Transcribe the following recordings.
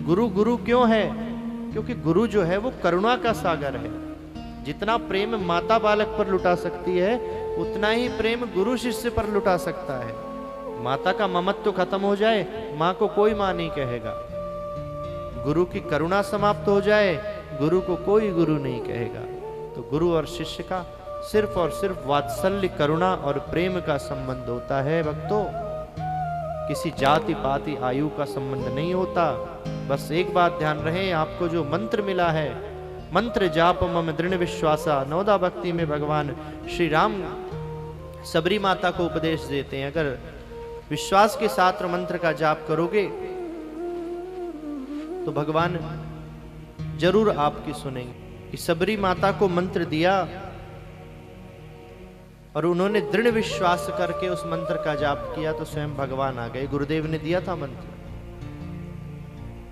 गुरु गुरु क्यों है? क्योंकि गुरु जो है वो करुणा का सागर है। जितना प्रेम माता बालक पर लुटा सकती है, उतना ही प्रेम गुरु शिष्य पर लुटा सकता है। माता का ममत्व खत्म हो जाए, माँ को कोई माँ नहीं कहेगा। गुरु की करुणा समाप्त हो जाए, गुरु को कोई गुरु नहीं कहेगा। तो गुरु और शिष्य का सिर्फ और सिर्फ वात्सल्य, करुणा और प्रेम का संबंध होता है भक्तों। किसी जाति पाति आयु का संबंध नहीं होता। बस एक बात ध्यान रहे, आपको जो मंत्र मिला है, मंत्र जाप मम दृढ़ विश्वासा, नवदा भक्ति में भगवान श्री राम सबरी माता को उपदेश देते हैं। अगर विश्वास के साथ मंत्र का जाप करोगे तो भगवान जरूर आपकी सुनेंगे। कि सबरी माता को मंत्र दिया और उन्होंने दृढ़ विश्वास करके उस मंत्र का जाप किया तो स्वयं भगवान आ गए। गुरुदेव ने दिया था मंत्र,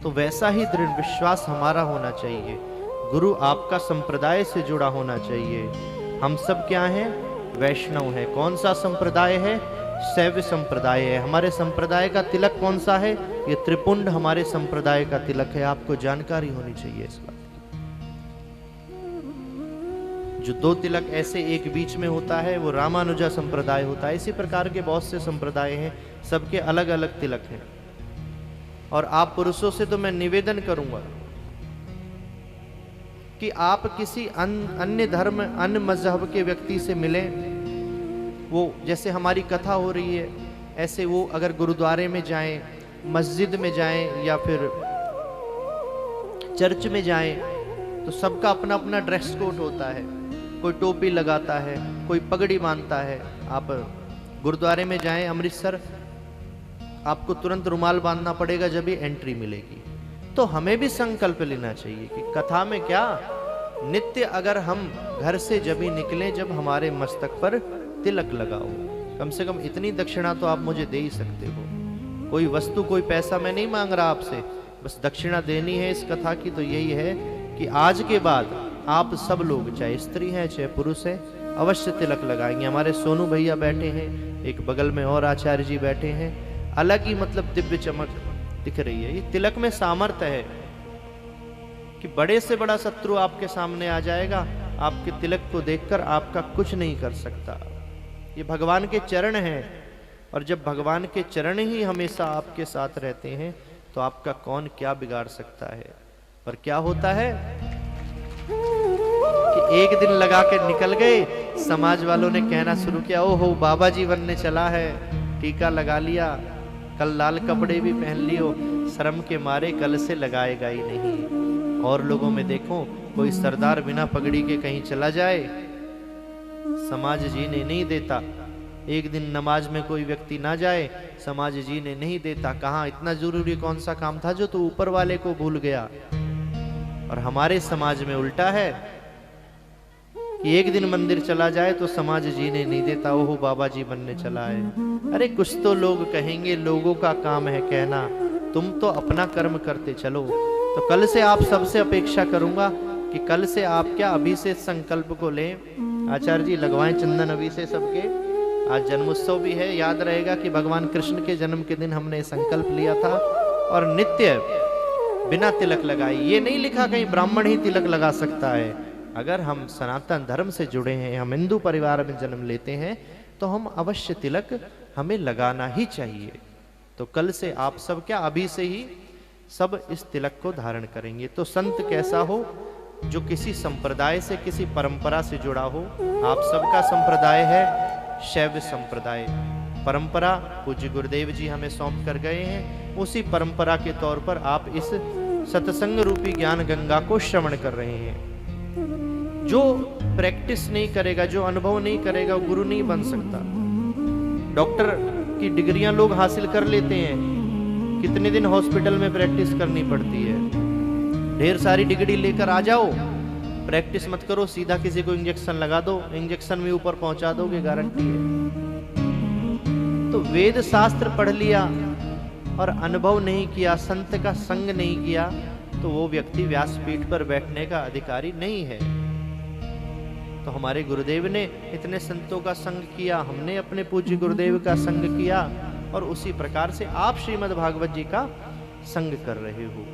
तो वैसा ही दृढ़ विश्वास हमारा होना चाहिए। गुरु आपका संप्रदाय से जुड़ा होना चाहिए। हम सब क्या हैं? वैष्णव हैं। कौन सा संप्रदाय है? शैव संप्रदाय है। हमारे संप्रदाय का तिलक कौन सा है? ये त्रिपुंड हमारे संप्रदाय का तिलक है। आपको जानकारी होनी चाहिए इस बात की। जो दो तिलक ऐसे एक बीच में होता है वो रामानुजा संप्रदाय होता है। इसी प्रकार के बहुत से संप्रदाय हैं, सबके अलग अलग तिलक हैं। और आप पुरुषों से तो मैं निवेदन करूंगा कि आप किसी अन्य धर्म, अन्य मजहब के व्यक्ति से मिलें। वो जैसे हमारी कथा हो रही है, ऐसे वो अगर गुरुद्वारे में जाएं, मस्जिद में जाएं या फिर चर्च में जाएं, तो सबका अपना अपना ड्रेस कोड होता है। कोई टोपी लगाता है, कोई पगड़ी बांधता है। आप गुरुद्वारे में जाएं अमृतसर, आपको तुरंत रुमाल बांधना पड़ेगा, जब ही एंट्री मिलेगी। तो हमें भी संकल्प लेना चाहिए कि कथा में क्या, नित्य अगर हम घर से जब ही निकलें, जब हमारे मस्तक पर तिलक लगाओ। कम से कम इतनी दक्षिणा तो आप मुझे दे ही सकते हो। कोई वस्तु, कोई पैसा मैं नहीं मांग रहा आपसे, बस दक्षिणा देनी है इस कथा की। तो यही है कि आज के बाद आप सब लोग, चाहे स्त्री हैं चाहे पुरुष हैं, अवश्य तिलक लगाएंगे। हमारे सोनू भैया बैठे हैं, एक बगल में और आचार्य जी बैठे हैं। अलग ही मतलब दिव्य चमक दिख रही है। ये तिलक में सामर्थ्य है कि बड़े से बड़ा शत्रु आपके सामने आ जाएगा, आपके तिलक को देखकर आपका कुछ नहीं कर सकता। ये भगवान के चरण हैं, और जब भगवान के चरण ही हमेशा आपके साथ रहते हैं तो आपका कौन क्या बिगाड़ सकता है। पर क्या होता है कि एक दिन लगा के निकल गए, समाज वालों ने कहना शुरू किया, ओहो बाबा जी बनने चला है, टीका लगा लिया, कल लाल कपड़े भी पहन लियो, शर्म के मारे कल से लगाएगा ही नहीं। और लोगों में देखो, कोई सरदार बिना पगड़ी के कहीं चला जाए, समाज जीने नहीं देता। एक दिन नमाज में कोई व्यक्ति ना जाए, समाज जीने नहीं देता। कहाँ, इतना जरूरी कौन सा काम था जो तू ऊपर वाले को भूल गया। और हमारे समाज में उल्टा है कि एक दिन मंदिर चला जाए तो समाज जीने नहीं देता, ओहो बाबा जी बनने चला है। अरे कुछ तो लोग कहेंगे, लोगों का काम है कहना, तुम तो अपना कर्म करते चलो। तो कल से आप सबसे अपेक्षा करूंगा कि कल से आप क्या अभी से संकल्प को लें। आचार्य जी लगवाएं चंदन अभी से सबके। आज जन्मोत्सव भी है, याद रहेगा कि भगवान कृष्ण के जन्म के दिन हमने संकल्प लिया था। और नित्य बिना तिलक लगाए, ये नहीं लिखा कहीं ब्राह्मण ही तिलक लगा सकता है। अगर हम सनातन धर्म से जुड़े हैं, हम हिंदू परिवार में जन्म लेते हैं, तो हम अवश्य तिलक हमें लगाना ही चाहिए। तो कल से आप सब क्या अभी से ही सब इस तिलक को धारण करेंगे। तो संत कैसा हो? जो किसी संप्रदाय से, किसी परंपरा से जुड़ा हो। आप सबका संप्रदाय है शैव संप्रदाय। परंपरा पूज्य गुरुदेव जी हमें सौंप कर गए हैं, उसी परंपरा के तौर पर आप इस सत्संग रूपी ज्ञान गंगा को श्रवण कर रहे हैं। जो प्रैक्टिस नहीं करेगा, जो अनुभव नहीं करेगा, वो गुरु नहीं बन सकता। डॉक्टर की डिग्रियां लोग हासिल कर लेते हैं, कितने दिन हॉस्पिटल में प्रैक्टिस करनी पड़ती है। ढेर सारी डिग्री लेकर आ जाओ, प्रैक्टिस मत करो, सीधा किसी को इंजेक्शन लगा दो, इंजेक्शन में ऊपर पहुंचा दोगे, गारंटी है। तो वेद शास्त्र पढ़ लिया और अनुभव नहीं किया, संत का संग नहीं किया, तो वो व्यक्ति व्यासपीठ पर बैठने का अधिकारी नहीं है। तो हमारे गुरुदेव ने इतने संतों का संग किया, हमने अपने पूज्य गुरुदेव का संग किया, और उसी प्रकार से आप श्रीमद् भागवत जी का संग कर रहे हो।